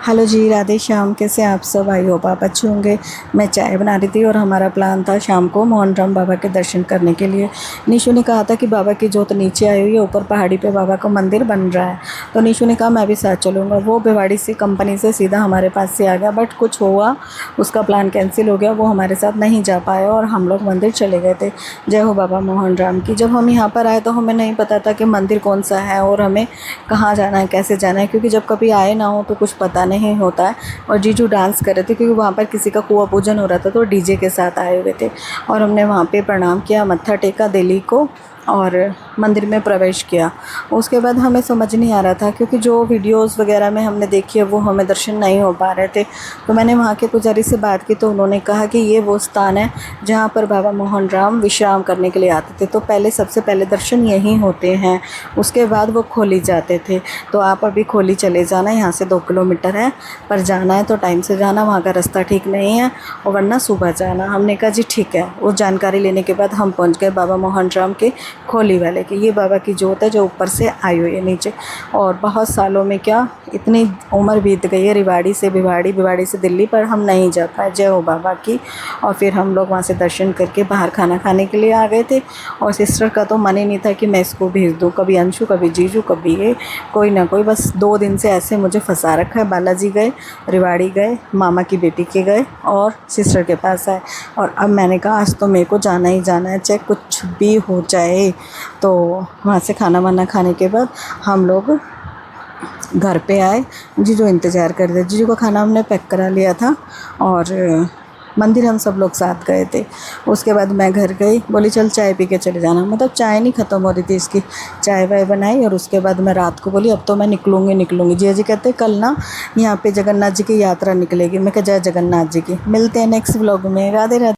Hello जी, राधे श्याम। कैसे आप सब? आई होप आप अच्छे होंगे। मैं चाय बना रही थी और हमारा प्लान था शाम को मोहन राम बाबा के दर्शन करने के लिए। निशु ने कहा था कि बाबा की जोत नीचे आई हुई है, ऊपर पहाड़ी पे बाबा का मंदिर बन रहा है। तो निशु ने कहा मैं भी साथ चलूँगा। वो भिवाड़ी से कंपनी से सीधा हमारे पास से आ गया, बट कुछ हुआ, उसका प्लान कैंसिल हो गया। वो हमारे साथ नहीं जा पाया और हम लोग मंदिर चले गए थे। जय हो बाबा मोहन राम की। जब हम यहाँ पर आए तो हमें नहीं पता था कि मंदिर कौन सा है और हमें कहाँ जाना है, कैसे जाना है, क्योंकि जब कभी आए ना हो तो कुछ पता नहीं होता है। और जीजू डांस कर रहे थे क्योंकि वहाँ पर किसी का कुआं पूजन हो रहा था, तो डीजे के साथ आए हुए थे। और हमने वहाँ पे प्रणाम किया, मत्था टेका दिल्ली को और मंदिर में प्रवेश किया। उसके बाद हमें समझ नहीं आ रहा था, क्योंकि जो वीडियोस वगैरह में हमने देखी है वो हमें दर्शन नहीं हो पा रहे थे। तो मैंने वहाँ के पुजारी से बात की तो उन्होंने कहा कि ये वो स्थान है जहाँ पर बाबा मोहन राम विश्राम करने के लिए आते थे। तो पहले सबसे पहले दर्शन यहीं होते हैं, उसके बाद वो खोली जाते थे। तो आप अभी खोली चले जाना, यहाँ से 2 किलोमीटर है, पर जाना है तो टाइम से जाना, वहाँ का रास्ता ठीक नहीं है, और वरना सुबह जाना। हमने कहा जी ठीक है। वो जानकारी लेने के बाद हम पहुँच गए बाबा मोहन राम के खोली वाले की। ये बाबा की जोत है जो ऊपर से आई हुई है नीचे। और बहुत सालों में क्या इतनी उम्र बीत गई है, रिवाड़ी से भिवाड़ी, भिवाड़ी से दिल्ली, पर हम नहीं जा पाए। जय हो बाबा की। और फिर हम लोग वहाँ से दर्शन करके बाहर खाना खाने के लिए आ गए थे। और सिस्टर का तो मन ही नहीं था कि मैं इसको भेज दूँ, कभी अंशु, कभी जीजू, कभी ये, कोई ना कोई। बस 2 दिन से ऐसे मुझे फंसा रखा है। बालाजी गए, रिवाड़ी गए, मामा की बेटी के गए और सिस्टर के पास आए। और अब मैंने कहा आज तो मेरे को जाना ही जाना है, चाहे कुछ भी हो जाए। तो वहाँ से खाना वाना खाने के बाद हम लोग घर पे आए। जीजू इंतज़ार कर रहे थे। जीजू का खाना हमने पैक करा लिया था और मंदिर हम सब लोग साथ गए थे। उसके बाद मैं घर गई, बोली चल चाय पी के चले जाना। मतलब चाय नहीं ख़त्म हो रही थी इसकी, चाय वाय बनाई। और उसके बाद मैं रात को बोली अब तो मैं निकलूँगी। जी कहते कल ना यहाँ पे जगन्नाथ जी की यात्रा निकलेगी। मैं कहा जय जगन्नाथ जी की। मिलते हैं नेक्स्ट व्लॉग में। राधे राधे।